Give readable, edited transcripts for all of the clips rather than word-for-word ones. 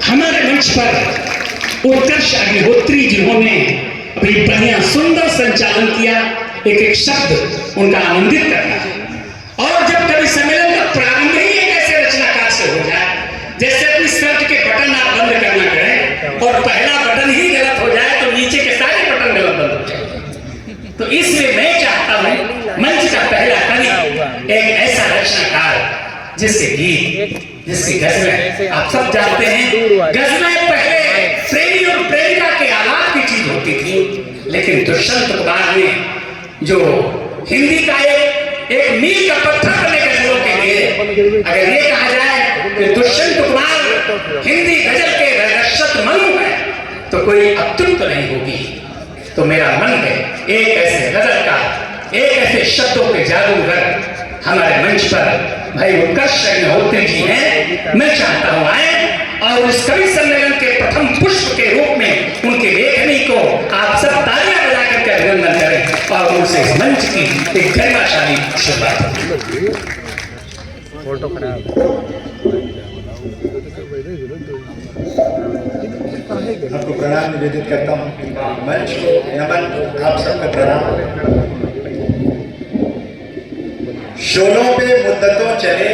हमारे मंच पर उत्कर्ष अग्निहोत्री जिन्होंने अपनी बढ़िया सुंदर संचालन किया, एक एक शब्द उनका आनंदित करना है। और जब कभी सम्मेलन का प्रारंभ ही एक ऐसे रचनाकार से हो जाए, जैसे अपनी शर्ट के बटन आप बंद करना करें और पहला बटन ही गलत हो जाए तो नीचे के सारे बटन गलत बंद हो जाए, तो इसलिए मैं चाहता हूं मंच का पहला कवि एक ऐसा रचनाकार जिसके गीत, जिसकी गजलें आप सब जानते हैं। गजलें पहले प्रेमी और प्रेमिका के आलाप की चीज होती थी, लेकिन दुष्यंत कुमार ने जो हिंदी का एक मील का पत्थर बने गजलों के लिए, अगर ये कहा जाए कि दुष्यंत कुमार हिंदी गजल के रक्षक मनु है तो कोई अत्युक्त नहीं होगी। तो मेरा मन है एक ऐसे गजल का, एक ऐसे शब्दों के जादूगर हमारे मंच पर भाई उत्कर्ष अग्निहोत्री जी हैं। मैं चाहता हूं आए और उस कवि सम्मेलन के प्रथम पुष्प के रूप में उनके लेखनी को आप सब तालियां बजा करके अभिनंदन करें और उनसे मंच की एक गरिमाशाली शुरुआत। आपको प्रणाम निवेदित करता हूँ। मंच को नमन, आप सबका प्रणाम। शोलों पे मुद्दतों चले,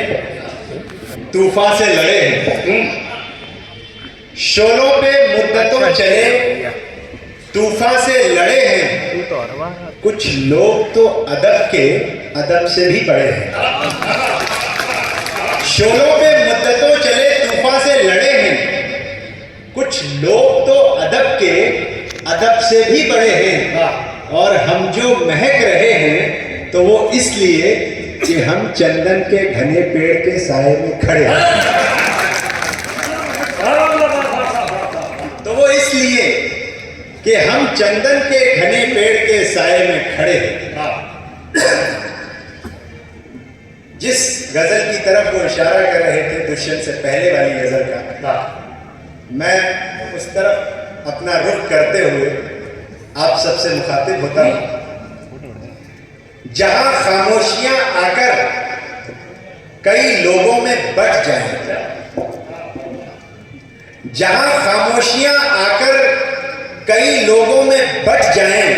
तूफान से लड़े हैं। शोलों पे मुद्दतों चले, तूफान से लड़े हैं। कुछ लोग तो अदब से भी बड़े हैं। शोलों पे मुद्दतों चले, तूफान से लड़े हैं। कुछ लोग तो अदब से भी बड़े हैं। और हम जो महक रहे हैं तो वो इसलिए कि हम चंदन के घने पेड़ के साए में खड़े हैं। तो वो इसलिए कि हम चंदन के घने पेड़ के साए में खड़े हैं। जिस गजल की तरफ वो इशारा कर रहे थे, दुष्यंत से पहले वाली गजल का, मैं उस तरफ अपना रुख करते हुए आप सबसे मुखातिब होता हूं। जहां खामोशियां आकर कई लोगों में बट जाएं, जहां खामोशियां आकर कई लोगों में बट जाएं,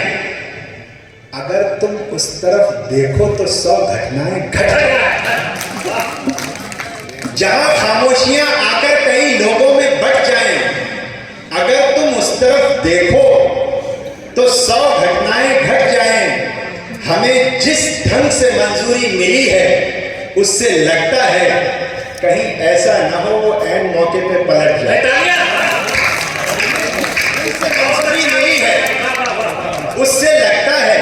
अगर तुम उस तरफ देखो तो 100 घटनाएं घट जाएं। जहां खामोशियां आकर कई लोगों में बट जाएं, अगर तुम उस तरफ देखो तो 100 घटनाएं घट जाएं। हमें जिस ढंग से मंजूरी मिली है उससे लगता है कहीं ऐसा ना हो वो ऐन मौके पे पलट जाए। मंजूरी मिली है उससे लगता है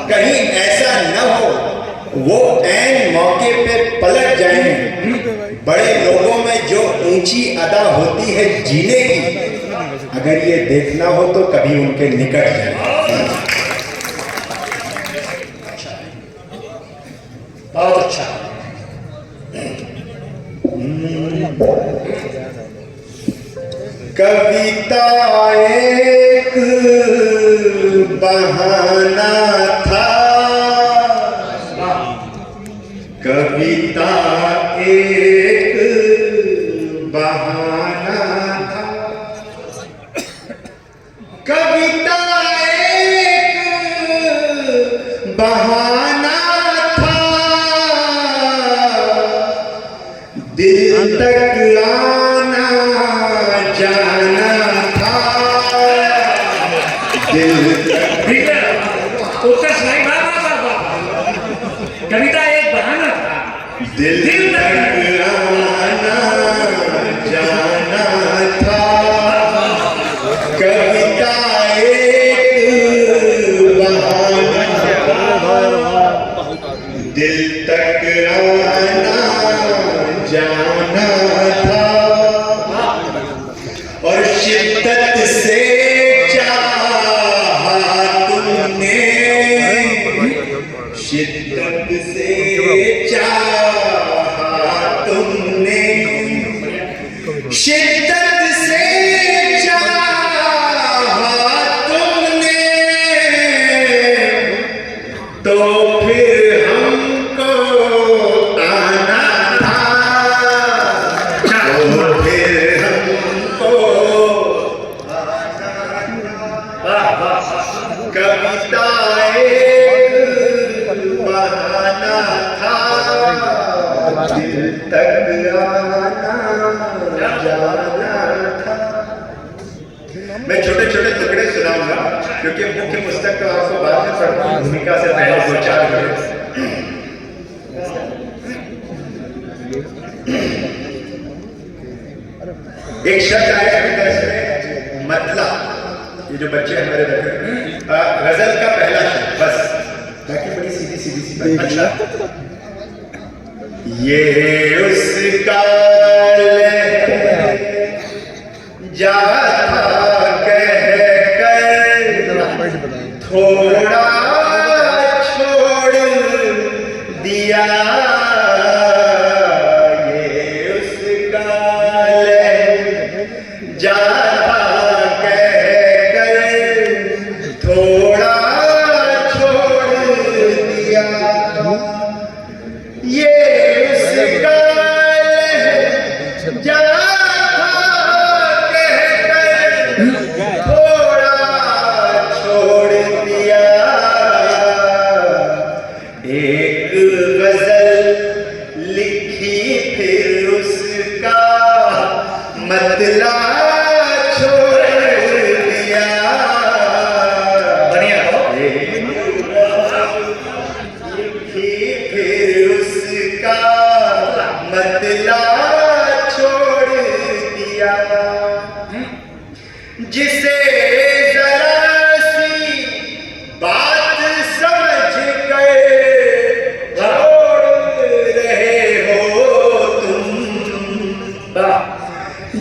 कहीं ऐसा ना हो वो ऐन मौके पे पलट जाए। बड़े लोगों में जो ऊंची अदा होती है जीने की, अगर ये देखना हो तो कभी उनके निकट जाए। बहुत अच्छा। कविता एक बहाना था, कविता एक बहाना था, कविता एक बहाना था, दिल तक आना जाना था, दिल उत्कर्ष नहीं, कविता एक बहाना था, दिल तक आना जाना था, कविता एक बहाना था, दिल तक आना जाना था। और शिद्दत से चाहा तुमने, शिद्दत से चाहा तुमने, शिद्दत से चाहा तुमने, तो फिर हमको आना था। दिल तक आना जाना था। मैं छोटे छोटे टुकड़े सुनाऊंगा क्योंकि मुख्य पुस्तक तो आपको बाद में पढ़ना, भूमिका से पहले 2-4 मिनट। एक शब्द आया इसमें मतलब, ये जो बच्चे हमारे बैठे गजल का पहला शब्द बस, बाकी बड़ी सीधी सीधी सी मतलब। ये उसका जाता कह कर थोड़ा छोड़ दिया, ये उसका जाता कह कर थोड़ा छोड़ दिया, ये उसका जाता थोड़ा छोड़ दिया। एक गजल लिखी फिर उसका मतलब छोड़ दिया। बढ़िया लिखी फिर उसका मतलब छोड़ दिया, जिसे जरा सी बात समझ कर छोड़ रहे हो तुम,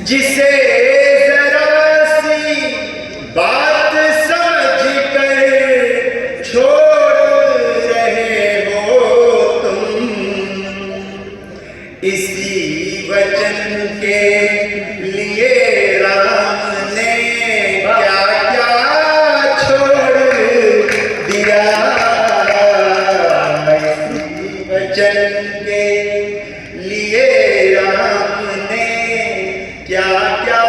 जिसे जरा सी बात समझ कर छोड़ रहे हो तुम, इसी वचन के लिए राम ने क्या क्या छोड़ दिया, इसी वचन के लिए राम ने क्या क्या